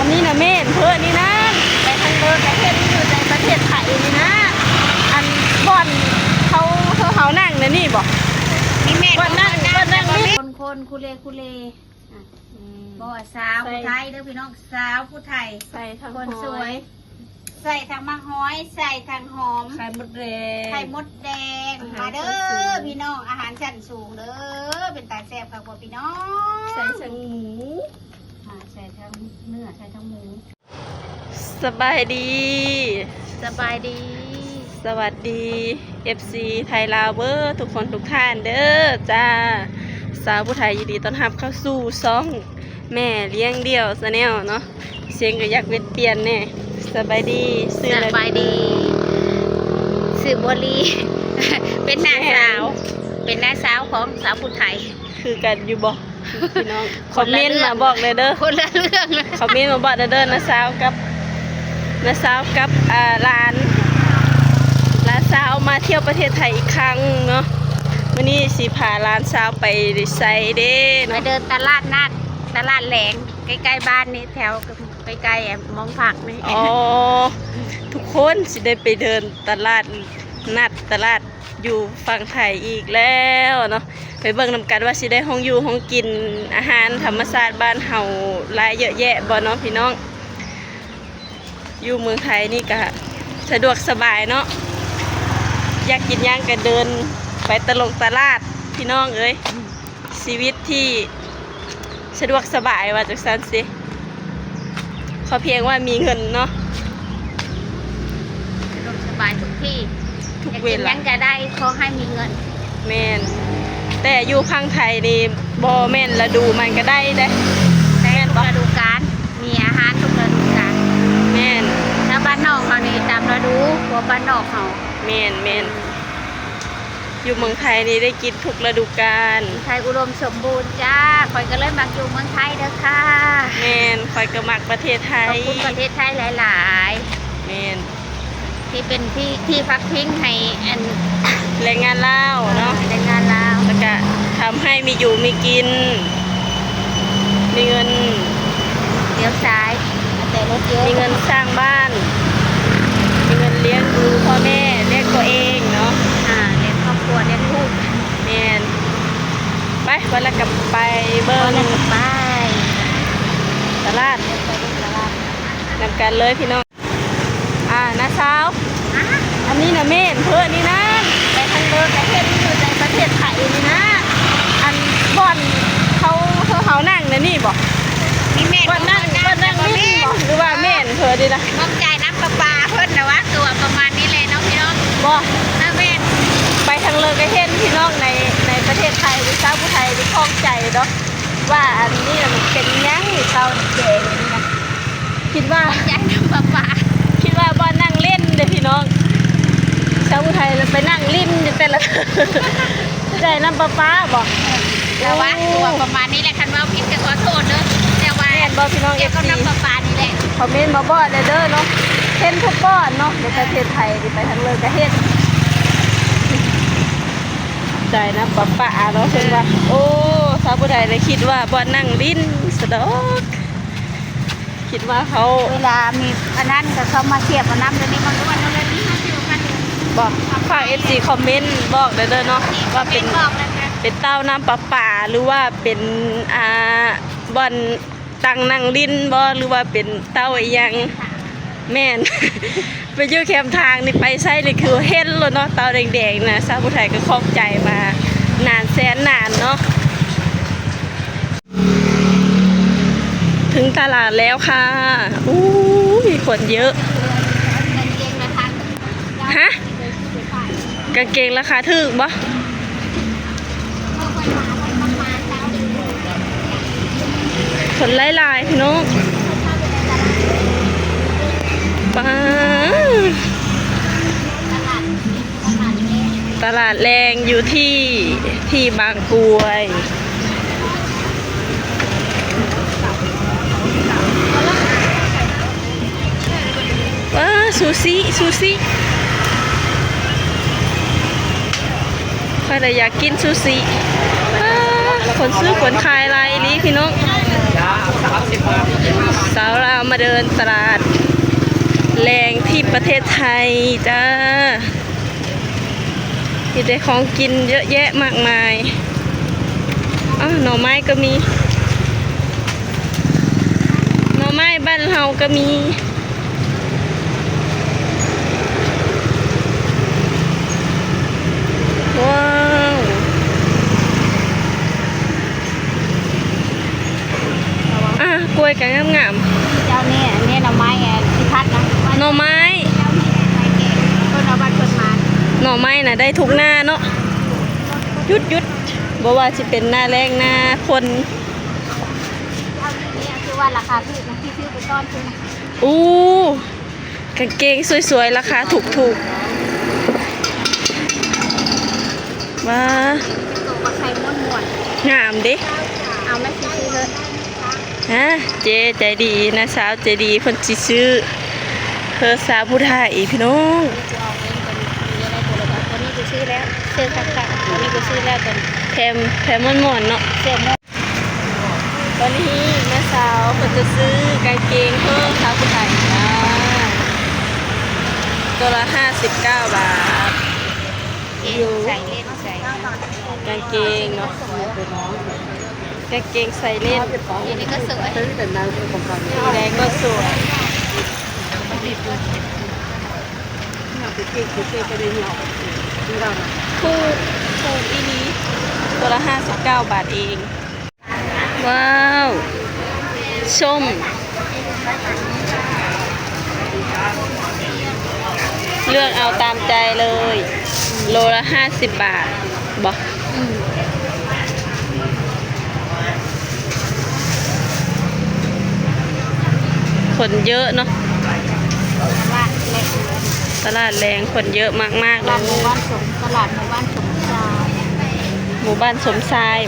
นนี้นะเมนเพื่อนนี่นะไปทางเดินประเทศที่อยู่ในประเทศไทยนี่นะอันบ่อนเขานั่งนะนี่บอก มีแม่ บ่อนนั่งนี่ คนคุเลบ่สาวผู้ไทยเด้อพี่น้องสาวผู้ไทย ใส่ทั้ง คนส ห วย ใส่ทางมะฮ้อยใส่ทางหอม ไข่มดแดง ไข่มดแดงมาเด้อพี่น้องอาหารชั้นสูงเด้อเป็นตาแซ่บค่ะพี่น้อง ใส่ทั้งหมู ใส่ทั้งเนื้อใส่ทั้งหมู สบายดี สบายดี สวัสดี FC ไทยลาวเวอร์ทุกคนทุกท่านเด้อจ้าสาวผู้ไทยยินดีต้อนรับเข้าสู่ซ่องแม่เลี้ยงเดี่ยวซะแนวเนาะเสียงก็อยากเวทเปลี่ยนแน่สบายดีซื้อ ส อะไร บายดีสื่อบัวลี เป็นน้าสาว เป็นน้าสาวของสาวผู้ไทย คือกันอยู่บ่พี่น้องค ค อม น เม ละ นต์ เรื่อง มาบอกเลยเด้อ คนละเรื่องเลย คอมเมนต์มาบอกเด้อนะสาวกับร้านสาวมาเที่ยวประเทศไทยอีกครั้งเนาะวันนี้สิพาร้านสาวไปไซเด้ ไป เนาะ เดินตลาดนัดตลาดแหลงใกล้ๆบ้านนี่แถวใกล้ๆมองผักนี่ อ๋อทุกคนสิได้ไปเดินตลาดนัดตลาดอยู่ฝั่งไทยอีกแล้วเนาะไปเบิ่งนำกันว่าสิได้ห้องอยู่ห้องกินอาหารธรรมชาติบ้านเฮาหลายเยอะแยะบ่เนาะพี่น้องอยู่เมืองไทยนี่ก็สะดวกสบายเนาะอยากกินย่างก็เดินไปตลาดพี่น้องเอ้ยชีวิตที่สะดวกสบายว่าจังซั่นสิขอเพียงว่ามีเงินเนาะ สบายทุกที่ ทุก อยาก เว กิน ลา ยังก็ได้ขอให้มีเงิน แม่นแต่อยู่พังไทยนี่บ่แม่นฤดูมันก็ได้เด้ ได้ทุกฤดูกาลมีอาหารทุกฤดูกาล แม่น ถ้าบ้านนอกเขานี่ตามฤดูพวกบ้านนอกเขา แม่นอยู่เมืองไทยนี่ได้กินทุกฤดูกาล ไทยอุดมสมบูรณ์จ้าคอยก็เลยมักอยู่เมืองไทยเด้อค่ะ แม่นคอยก็มักประเทศไท ขอย บคุณประเทศไทยหลาย แม่น ๆ ที่เป็นที่พักพิงให้อัน แรงงานลาวเนาะ แรงงานลาว แล้วก็ทำให้มีอยู่มีกินมีเงิน เลี้ยวซ้ายแต่รถเยอะ มีเงินสร้างบ้านมีเงินเลี้ยงดูพ่อแม่เลี้ยงตัวเองเนาะ เลี้ยงครอบครัวเลี้ยงลูก แม่นไปวันละกับไปเบิ้ ก็ ง เลยไป ตลาด ไปดูตลาด นำกันเลยพี่น้องนะสาว อ่ะ อันนี้นะเมนเพื่อนนี่นะไปทางเดินประเทศที่อยู่ในประเทศไทยนี่นะอันบ่อนเขานั่งนะนี่บอก มีเมน บ่อนนั่งนี่บอกหรือว่าเมนเพื่อนดีนะ มอมใจน้ำประปาเพิ่นนะวะตัวประมาณนี้เลยเนาะพี่น้อง บอก น้าเมน ไปทางเลิกประเทศพี่น้องในประเทศไทยหรือชาวผู้ไทยที่คล่องใจเนาะว่าอันนี้มันเป็นยังหรือชาวเจ๋งนี่นะคิดว่า ใจน้ำประปา คิดว่าบ่นั่งเล่นเด้อพี่น้องชาวไทยไปนั่งลิ้นอยู่แต่ละ ได้น้ำปลาปลาบอก แต่ว่าตัวประมาณนี้แหละคันว่าผิดก็ขอโทษเด้อแต่ว่า แม่นบ่พี่น้อง เกี่ยวกับ FC น้ำประปานี่แหละ คอมเมนต์มาบอกเด้อเนาะเห็นทุกบ้านเนาะในประเทศไทยที่ไปทางเลยก็เฮ็ดได้น้ำปลาปลาเนาะเพิ่นว่าโอ้ชาวผู้ไทยเลยคิดว่าบ่นั่งลิ้นสะดอกคิดว่าเขา เวลามีอันนั้นก็เขามาเทียบกับน้ำเดี๋ยวนี้มันรู้ว่าเราเลยนี่มาเทียบกันอยู่ บอกฝาก FC คอมเมนต์บอกเด้อเนาะว่าเป็น บอกเลยนะ เป็นเต้าน้ำประปาหรือว่าเป็นบ่อนตังนั่งลิ้นบ่หรือว่าเป็นเต้าอีหยังแม่น ไปอยู่แคมป์ทางนี่ไปใช้เลยคือเห็นเลยเนาะเต้าแดงๆนะชาวผู้ไทยก็คล่องใจมานานแสนนานเนาะถึงตลาดแล้วค่ะอู้มีคนเยอะ เงินเกงละทัน ฮะกางเกงราคาถูกบ่คนหลายๆพี่น้องป้าตลาดแรงอยู่ที่บางกรวยว้าซูชิใครแต่อยากกินซูชิคนซื้อคนขายอะไรนี่พี่น้อง 30 สาวเราวมาเดินตลาดแรงที่ประเทศไทยจ้ามีแต่ของกินเยอะแยะมากมายอ้าวหน่อไม้ก็มีหน่อไม้บ้านเราก็มีว้าวกล้วยกันงาม เจ้าเนี่ยเนี่ยหน่อไม้ไงที่พัดนะ ๆหน่อไม้ เจ้าเนี่ยไม้เก่งคนเอาบัตรคนมา หน่อไม้น่ะได้ทุกหน้าเนาะหยุดบอกว่าจะเป็นหน้าแรกหน้าคน เจ้าเนี่ยคือว่าราคาถูกนะที่ซื้อไปต้อนคือนะ อู้กางเกงสวยๆราคาถูกๆว้า ตัวก็ใส่ม้วน งามเด้ ๆเอาไม่ซื้อเลย ฮะเจ๊ใจดีนะสาวใจดีเพิ่นสิซื้อเพื่อสาวผู้ไทยพี่น้อง จะเอาเองเป็นมีอะไรตัวละตัวนี้กูซื้อแล้วซื้อค่ะตัวนี้กูซื้อแล้วตัว แถมม่วนๆเนาะ เสื้อม้วน ตอนนี้แม่สาวเพิ่นจะซื้อกางเกงเพื่อสาวผู้ไทยจ้าตัวละ59 บาท ใส่เล่นใส่ กางเกงเนาะกางเกงใส่เล่น อันนี้ก็สวย สีแดงก็สวยคู่อีนี้ตัวละ59 บาทเอง ว้าวส้มเลือกเอาตามใจเลย โลละ50 บาทบอก คนเยอะเนาะ ว่าเล็ก ตลาดแรงคนเยอะมากๆเล ร้าน ย หมู่บ้านสมตลาดหมู่บ้านสมชาย หมู่บ้านสมชาย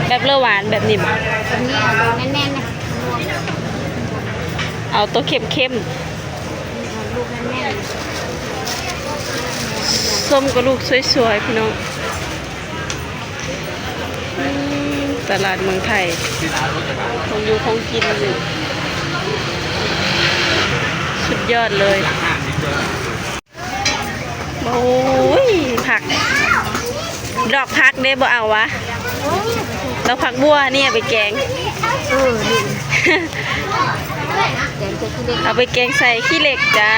แบบเลือหวานแบบนี้บ่ ตรงนี้เอาตัวแน่นๆนะรวม เอาตัวเข้ม ลูกแน่น ๆส้มก็ลูกสวยๆพี่น้องอืมตลาดเมืองไทยของอยู่ของกินอยู่สุดยอดเลยโอ้ยผัก ดอกผักเด้บ่เอาวะดอกผักบัวเนี่ยไปแกง ดีแดงจะขี้เล็ก เอาไปแกงใส่ขี้เหล็กจ้า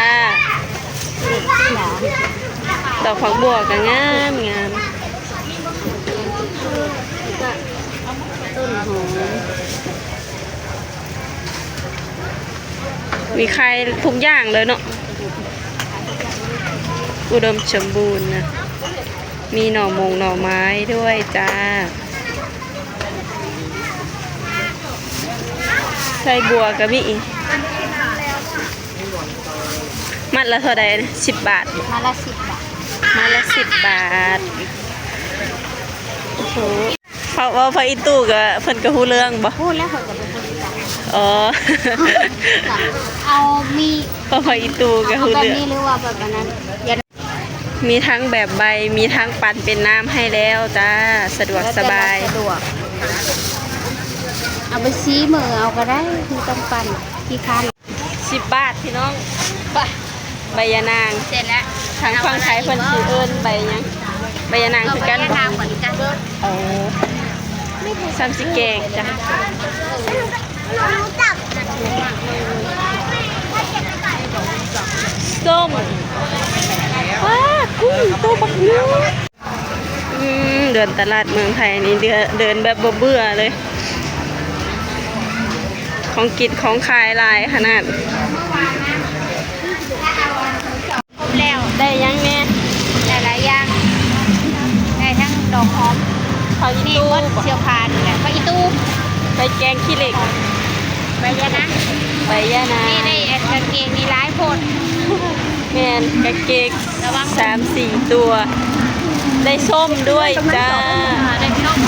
หนา ดอกผักบัวก็งามงาม ต้นหอม มีใครทุกอย่างเลยเนาะอุดมสมบูรณ์นะมีหน่อหน่อไม้ด้วยจ้าใส่บัวก็มีอีกมัดละเท่าใดนะ10 บาท มาละ10 บาท มัดละ10 บาทโอ้โหเพราะว่าพออีตู้ก็เพิ่นก็ฮู้เรื่องบ่ พูดแล้วเขาจะเป็นคนดีจัง อ๋อ เอามี เพราะพออีตู้ก็ เอา ฮู้ แบบ เรื่อง นี้หรือว่าแบบนั้นอย่า มีทั้งแบบใบ มีทั้งปั่นเป็นน้ำให้แล้วจ้า สะดวกสบาย สะดวกเอาไปซีมือเอาก็ได้ที่ต้องปั่นที่คัน 10 บาทพี่น้อง ใบยานาง เสร็จแล้ว ทางฝั่งไทยเพิ่นสิเอิ้นใบหยังใบยานางคือกัน ก็ บ่ ทางเหมือนกัน โอ้ซ้ำสิแกงจ้ะส้มว้ากุ้งตัวบักเนื้อเดินตลาดเมืองไทยนี่เดินแบบบ่เบื่อเลย ของกินของขายหลายขนาด ครบแล้ว ได้ยังแม่ หลายๆอย่างได้ทั้งดอกหอม เขาอี นี่ ตู้ ก็เชียวพานแหละก็อีตู้ ไปแกงขี้เหล็ก ใบยะนะ ใบยะนาง นี่ได้กางเกงนี่ร้ายโพด แมนกางเกง ระวัง 3-4 ตัว ได้ส้มด้วยจ้า ได้ส้ม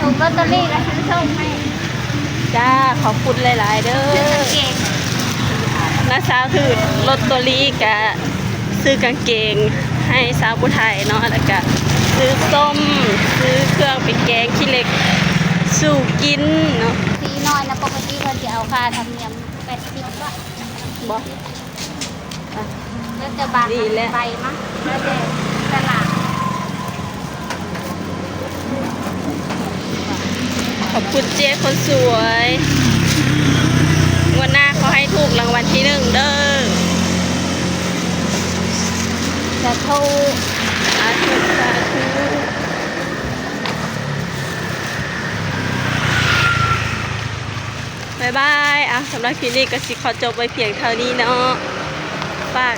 ถูกลอตเตอรี่แล้วซื้อส้มให้ จ้าขอบคุณหลาย ๆ เด้ ซื้อกา อง เกง น้าสาวถือลอตเตอรี่กะซื้อกางเกงให้สาวผู้ไทยเนาะแล้วก็ซื้อส้มซื้อเครื่องไปแกงขี้เหล็ก สู่กินเนาะ สีน้อยนะปกติเพิ่นจะเอาค่าธรรมเนียม80บาท บ่ แล้วจะบาง ดีแล้ว ไปมั้งแล้วแต่ตลาด ขอบคุณเจ๊คนสวยงวันหน้าเขาให้ถูกรางวัลที่ 1เด้อ จะโทร สาธุสาธุบายบายสำหรับคลิปนี้ก็สิขอจบไว้เพียงเท่านี้เนาะฝาก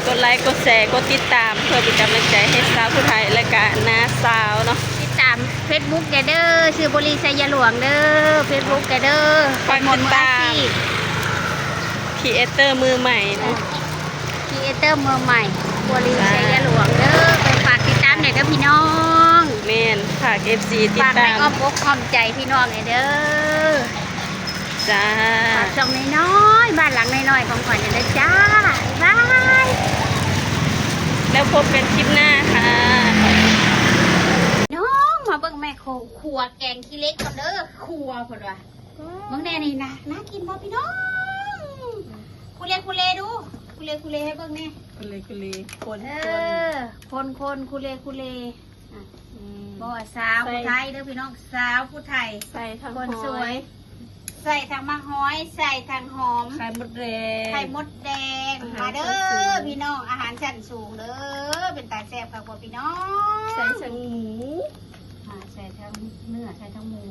กดไลค์กดแชร์กดติดตามเพื่อเป็นกำลังใจให้สาวผู้ไทยและก็น้าสาวเนาะ ติดตาม Facebook แกเด้อชื่อบริษัทยาหลวงเด้อ Facebook แกเด้อ ฝากติดตาม ครีเอเตอร์มือใหม่เนาะ ครีเอเตอร์มือใหม่บริษัทยาหลวงเด้อไปฝากติดตามหน่อยเด้อพี่น้อง แม่นฝาก FC ติด ฝากใน ตาม อ้อมอกอ้อมใจพี่น้องหน่อยเด้อ จ้า ฝากช่องน้อยๆบ้านหลังน้อยๆของขวัญเด้อจ้าบ๊ายบาย แล้วพบกันคลิปหน้าค่ะ น้องมาเบิ่งแม่ครัวแกงขี้เล็กก่อนเด้อครัวเพิ่นว่าเบิ่งแน่นี่นะน่ากินบ่พี่น้องคุเลดูคุเลให้เบิ่งแน่ กุลีกุลีคน คนคุเลอ่ะบ่สาวผู้ไทยเด้อพี่น้องสาวผู้ไทย ใส่ทั้ง คนส ห ว อย ย ใส่ทางมะฮ้อยใส่ทางหอม ไข่มดแดง ไข่มดแดง อาหาร มาเด้ ชั้นสู อง พี่น้องอาหารชั้นสูงเด้อเป็นตาแซ่บค่ะพ่อพี่น้อง ใส่ทั้งหมู ใส่ทั้งเนื้อใส่ทั้งหมู